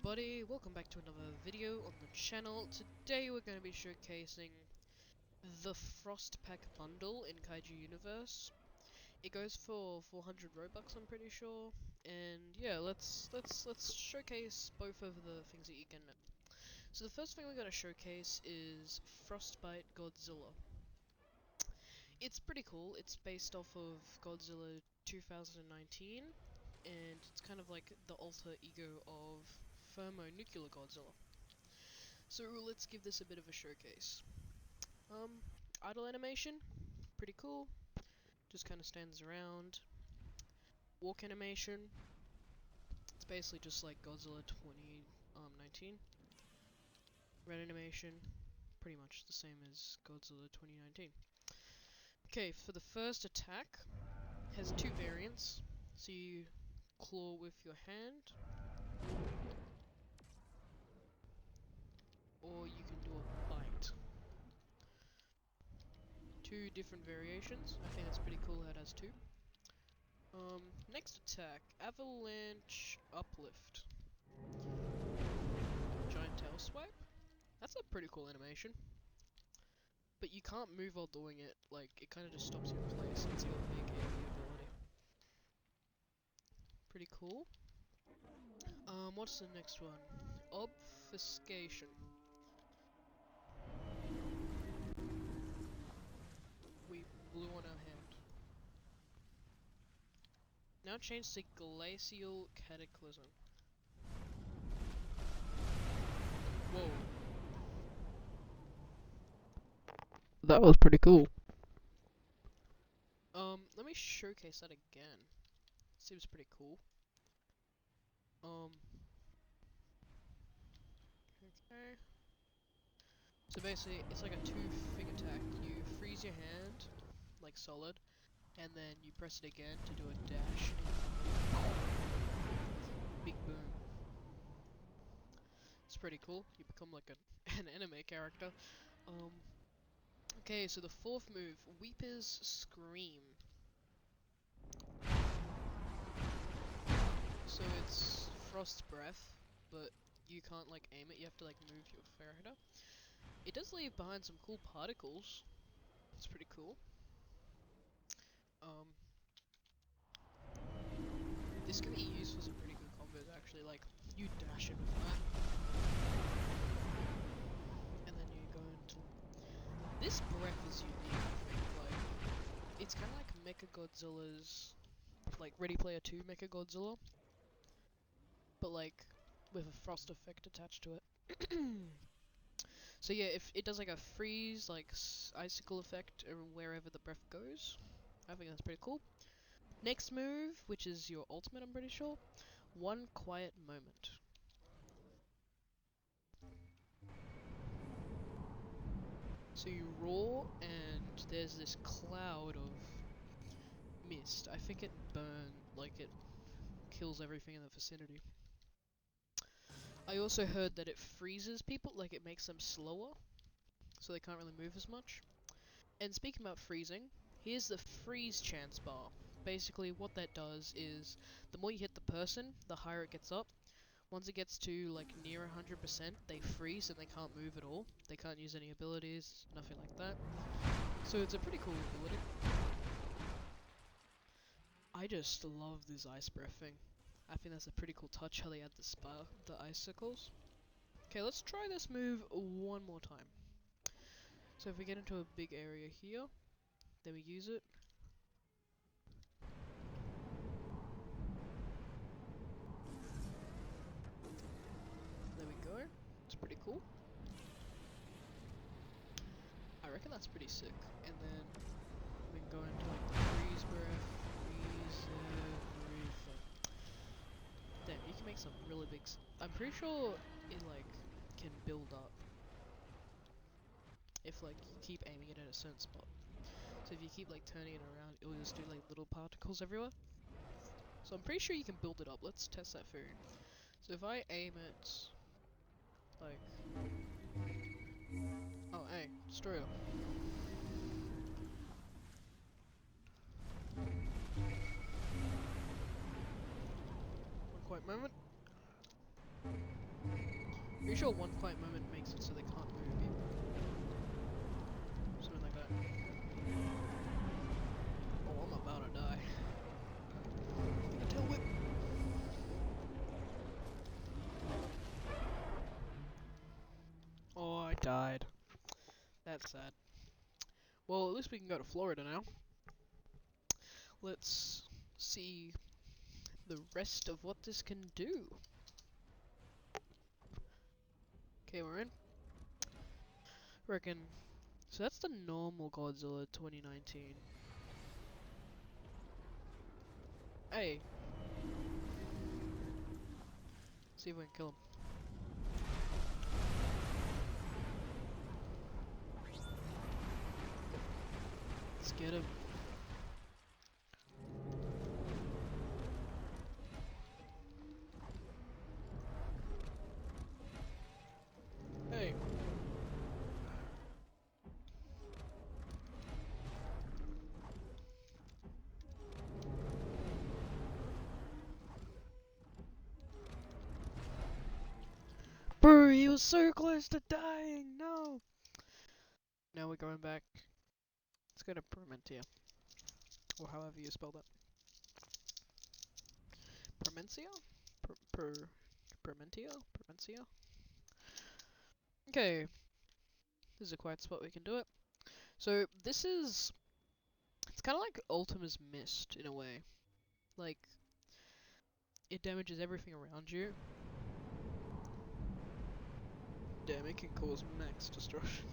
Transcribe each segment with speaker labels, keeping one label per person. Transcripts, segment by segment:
Speaker 1: everybody, welcome back to another video on the channel. Today we're going to be showcasing the Frostpack bundle in Kaiju universe. It goes for 400 Robux, I'm pretty sure. And yeah, let's showcase both of the things that you can. So the first thing we're going to showcase is Frostbite Godzilla. It's pretty cool. It's based off of Godzilla 2019, and it's kind of like the alter ego of thermonuclear Godzilla. So let's give this a bit of a showcase. Idle animation, pretty cool. Just kind of stands around. Walk animation, it's basically just like Godzilla 2019. Red animation, pretty much the same as Godzilla 2019. Okay, for the first attack, has two variants. So you claw with your hand, or you can do a bite. Two different variations. I think that's pretty cool how it has two. Next attack, Avalanche Uplift. Giant tail swipe. That's a pretty cool animation. But you can't move while doing it, like, it kind of just stops you in place. It's like a big AoE ability. Pretty cool. What's the next one? Obfuscation. We blew on our hand. Now change to Glacial Cataclysm. Whoa. That was pretty cool. Let me showcase that again. Seems pretty cool. Okay. So basically, it's like a two-thing attack. You freeze your hand, like solid, and then you press it again to do a dash. Big boom. It's pretty cool. You become like an anime character. Okay, so the fourth move, Weeper's Scream. So it's Frost Breath, but you can't like aim it, you have to like move your character. It does leave behind some cool particles. It's pretty cool. This can be used for some pretty good combos actually, like you dash it with that. And then you go into... This breath is unique, I think, like, it's kinda like Mechagodzilla's, like Ready Player 2 Mechagodzilla, but like, with a frost effect attached to it. So yeah, if it does like a freeze, like icicle effect wherever the breath goes, I think that's pretty cool. Next move, which is your ultimate, I'm pretty sure. One Quiet Moment. So you roar, and there's this cloud of mist. I think it it kills everything in the vicinity. I also heard that it freezes people, like it makes them slower, so they can't really move as much. And speaking about freezing, here's the freeze chance bar. Basically, what that does is, the more you hit the person, the higher it gets up. Once it gets to, like, near 100%, they freeze and they can't move at all. They can't use any abilities, nothing like that. So it's a pretty cool ability. I just love this ice breath thing. I think that's a pretty cool touch how they add the icicles. Okay, let's try this move one more time. So if we get into a big area here, then we use it. There we go. It's pretty cool. I reckon that's pretty sick. And then we can go into like the freeze breath, freeze everything. Damn, you can make some really big. I'm pretty sure it like can build up if like you keep aiming it at a certain spot. So if you keep like turning it around, it'll just do like little particles everywhere. So I'm pretty sure you can build it up. Let's test that for you. So if I aim it like, oh hey, destroyer. One quiet moment. Pretty sure one quiet moment makes it so they can't move you. Something like that. Oh, I'm about to die. Tail whip. Oh, I died. That's sad. Well, at least we can go to Florida now. Let's see the rest of what this can do. Okay, we're in. Reckon. So that's the normal Godzilla 2019. Hey. See if we can kill him. Let's get him. Hey. Bro, he was so close to dying. No. Now we're going back. Let's go to Ormencia. Or however you spell that. Ormencia? Ormentia? Ormencia? Okay. This is a quiet spot we can do it. So, this is... It's kind of like Ultima's Mist, in a way. Like, it damages everything around you. Damn, it can cause max destruction.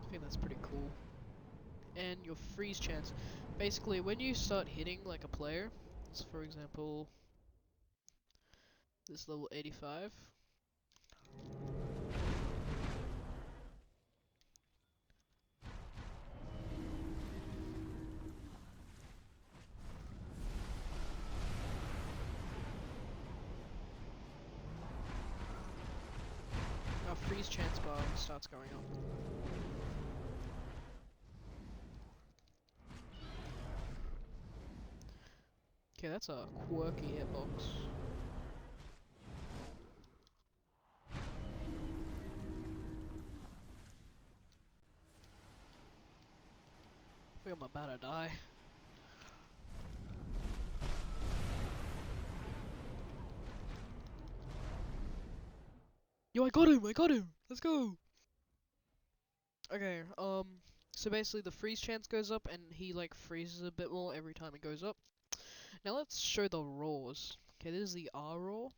Speaker 1: I think that's pretty cool. And your freeze chance. Basically, when you start hitting like a player, so for example, this level 85. Our freeze chance bar starts going up. Okay, that's a quirky hitbox. I think I'm about to die. Yo, I got him! I got him! Let's go! Okay, so basically the freeze chance goes up and he like freezes a bit more every time it goes up. Now let's show the roars. Okay, this is the R roar.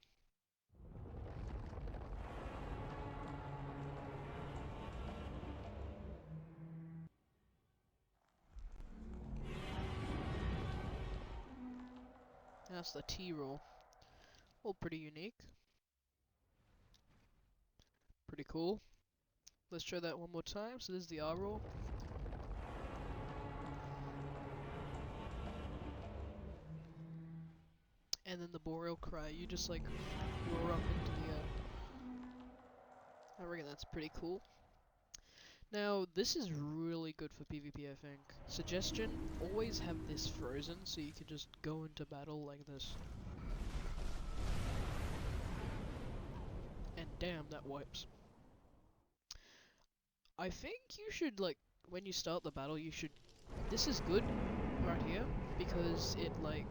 Speaker 1: And that's the T roar. All pretty unique. Pretty cool. Let's show that one more time. So this is the R roar. And then the boreal cry, you just like roar up into the air. I reckon that's pretty cool. Now, this is really good for PvP, I think. Suggestion, always have this frozen so you can just go into battle like this. And damn, that wipes. I think you should, like, when you start the battle, you should... This is good, right here, because it, like...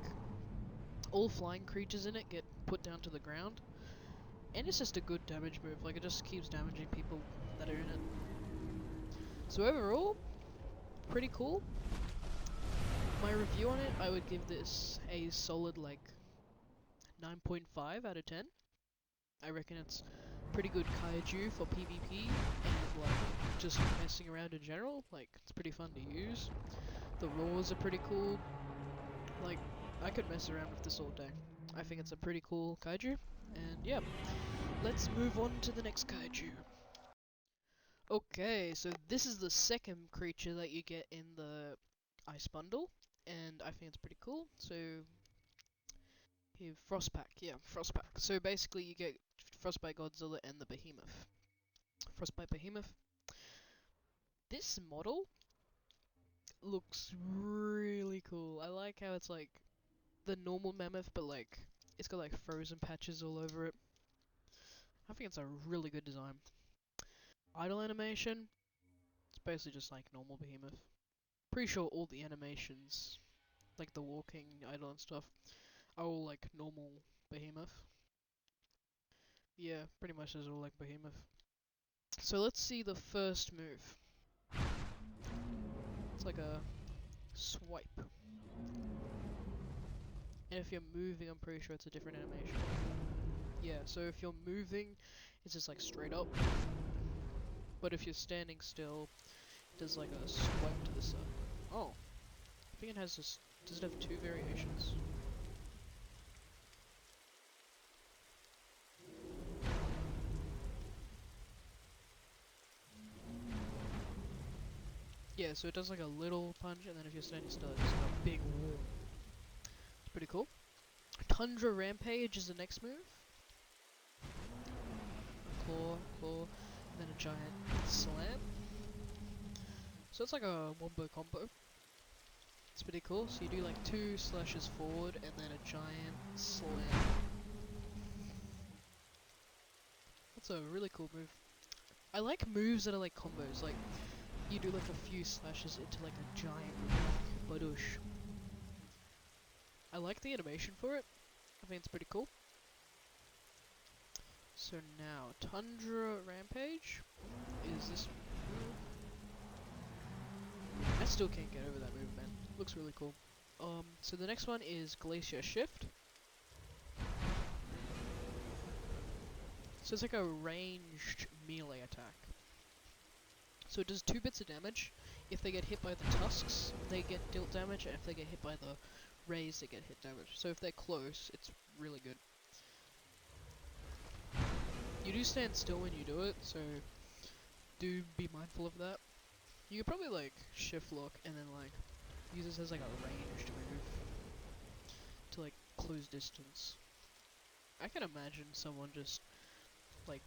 Speaker 1: All flying creatures in it get put down to the ground. And it's just a good damage move, like, it just keeps damaging people that are in it. So overall, pretty cool. My review on it, I would give this a solid, like, 9.5 out of 10. I reckon it's pretty good kaiju for PvP and like just messing around in general. Like it's pretty fun to use. The roars are pretty cool. Like I could mess around with this all day. I think it's a pretty cool kaiju. And yeah, let's move on to the next kaiju. Okay, so this is the second creature that you get in the ice bundle, and I think it's pretty cool. So here, Frostpack, yeah, Frostpack. So basically you get Frostbite Godzilla and the Behemoth. Frostbite Behemoth. This model looks really cool. I like how it's like the normal mammoth, but like it's got like frozen patches all over it. I think it's a really good design. Idle animation, it's basically just like normal Behemoth. Pretty sure all the animations, like the walking, idle and stuff, are all like normal Behemoth. Yeah, pretty much is all like Behemoth. So let's see the first move. It's like a swipe. And if you're moving, I'm pretty sure it's a different animation. Yeah, so if you're moving, it's just like straight up. But if you're standing still, it does like a swipe to the side. Oh, I think it has this. Does it have two variations? Yeah, so it does like a little punch, and then if you're standing still, it does like a big wall. It's pretty cool. Tundra Rampage is the next move. A claw, and then a giant slam. So it's like a wombo combo. It's pretty cool. So you do like 2 slashes forward, and then a giant slam. That's a really cool move. I like moves that are like combos, like you do like a few slashes into like a giant badoosh. I like the animation for it. I think it's pretty cool. So now, Tundra Rampage is this move. I still can't get over that move, man. Looks really cool. So the next one is Glacier Shift. So it's like a ranged melee attack. So it does 2 bits of damage. If they get hit by the tusks, they get dealt damage, and if they get hit by the rays, they get hit damage. So if they're close, it's really good. You do stand still when you do it, so do be mindful of that. You could probably like shift lock and then like use this as like a ranged move to like close distance. I can imagine someone just like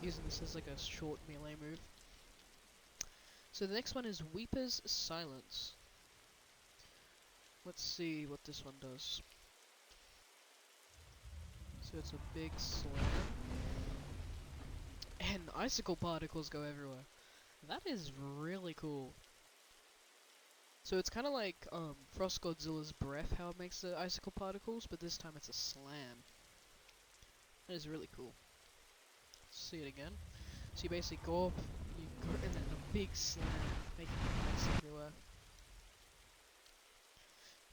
Speaker 1: using this as like a short melee move. So the next one is Weeper's Silence. Let's see what this one does. So it's a big slam. And icicle particles go everywhere. That is really cool. So it's kind of like Frost Godzilla's breath, how it makes the icicle particles, but this time it's a slam. That is really cool. Let's see it again. So you basically go up, you go, and then a big slam, making ice everywhere.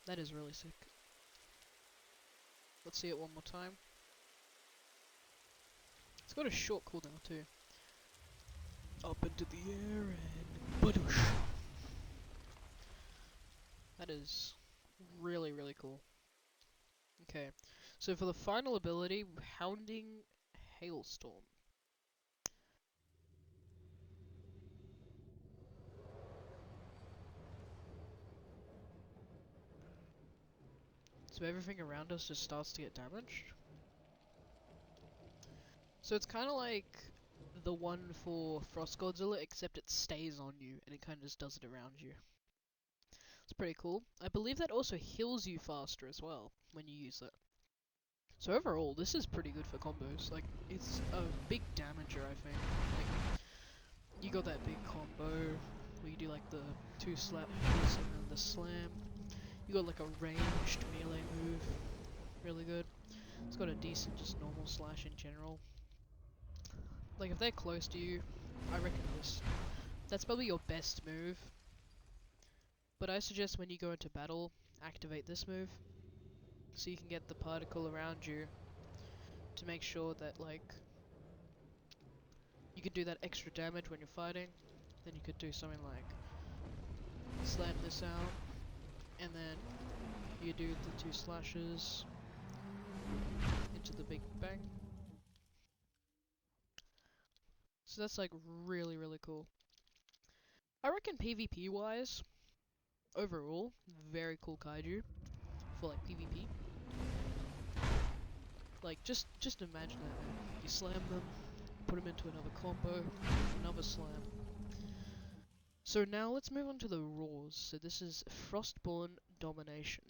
Speaker 1: That is really sick. Let's see it one more time. It's got a short cooldown too. Up into the air and badoosh. That is really, really cool. Okay, so for the final ability, Hounding Hailstorm. So everything around us just starts to get damaged. So it's kind of like the one for Frost Godzilla, except it stays on you, and it kind of just does it around you. It's pretty cool. I believe that also heals you faster as well, when you use it. So overall, this is pretty good for combos. Like, it's a big damager, I think. Like, you got that big combo, where you do like the 2 slap hits and then the slam. You got like a ranged melee move, really good. It's got a decent just normal slash in general. Like if they're close to you, I reckon that's probably your best move. But I suggest when you go into battle, activate this move, so you can get the particle around you to make sure that like you can do that extra damage when you're fighting. Then you could do something like slam this out, and then you do the 2 slashes into the big bang. So that's like really, really cool. I reckon PvP wise, overall, very cool kaiju for like PvP. Like just imagine that, man. You slam them, put them into another combo, another slam. So now let's move on to the roars. So this is Frostborn Domination.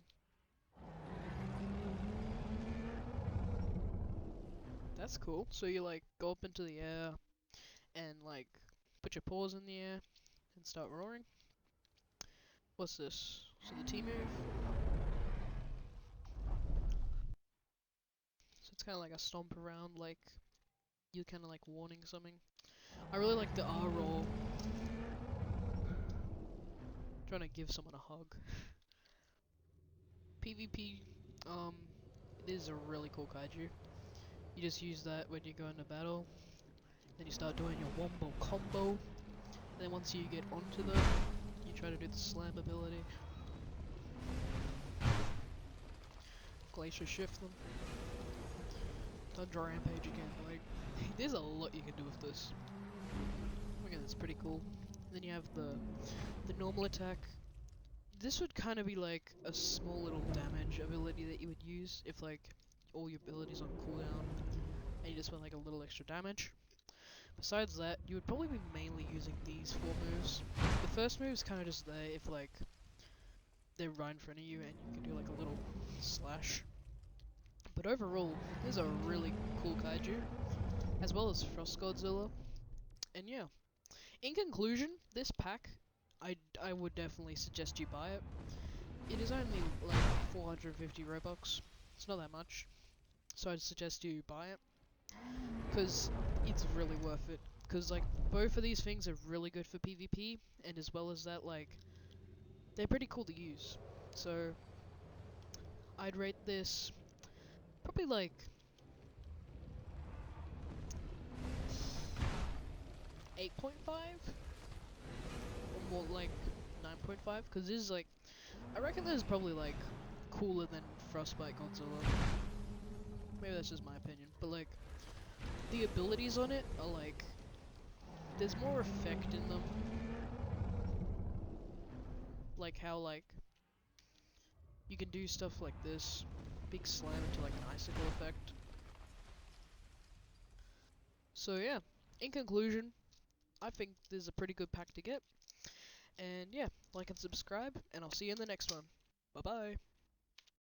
Speaker 1: That's cool. So you like go up into the air and like put your paws in the air and start roaring. What's this? So the T move. So it's kind of like a stomp around, like you're kind of like warning something. I really like the R roll. Trying to give someone a hug. PvP, it is a really cool kaiju. You just use that when you go into battle. Then you start doing your wombo combo. And then once you get onto them, you try to do the slam ability. Glacier shift them. Thunder rampage again. Like, there's a lot you can do with this. Look at this, pretty cool. And then you have the normal attack. This would kind of be like a small little damage ability that you would use if like all your abilities on cooldown and you just want like a little extra damage. Besides that, you would probably be mainly using these 4 moves. The first move is kind of just there if like they're right in front of you and you can do like a little slash. But overall, this is a really cool kaiju, as well as Frost Godzilla. And yeah, in conclusion, this pack, I would definitely suggest you buy it. It is only like 450 Robux. It's not that much, so I'd suggest you buy it because it's really worth it. Because like both of these things are really good for PvP, and as well as that, like they're pretty cool to use. So I'd rate this probably like 8.5 or more, like 9.5, because this is like I reckon this is probably like cooler than Frostpack Godzilla. Maybe that's just my opinion, but like the abilities on it are like there's more effect in them. Like how like you can do stuff like this, big slam into like an icicle effect. So yeah, in conclusion, I think this is a pretty good pack to get. And yeah, like and subscribe, and I'll see you in the next one. Bye bye.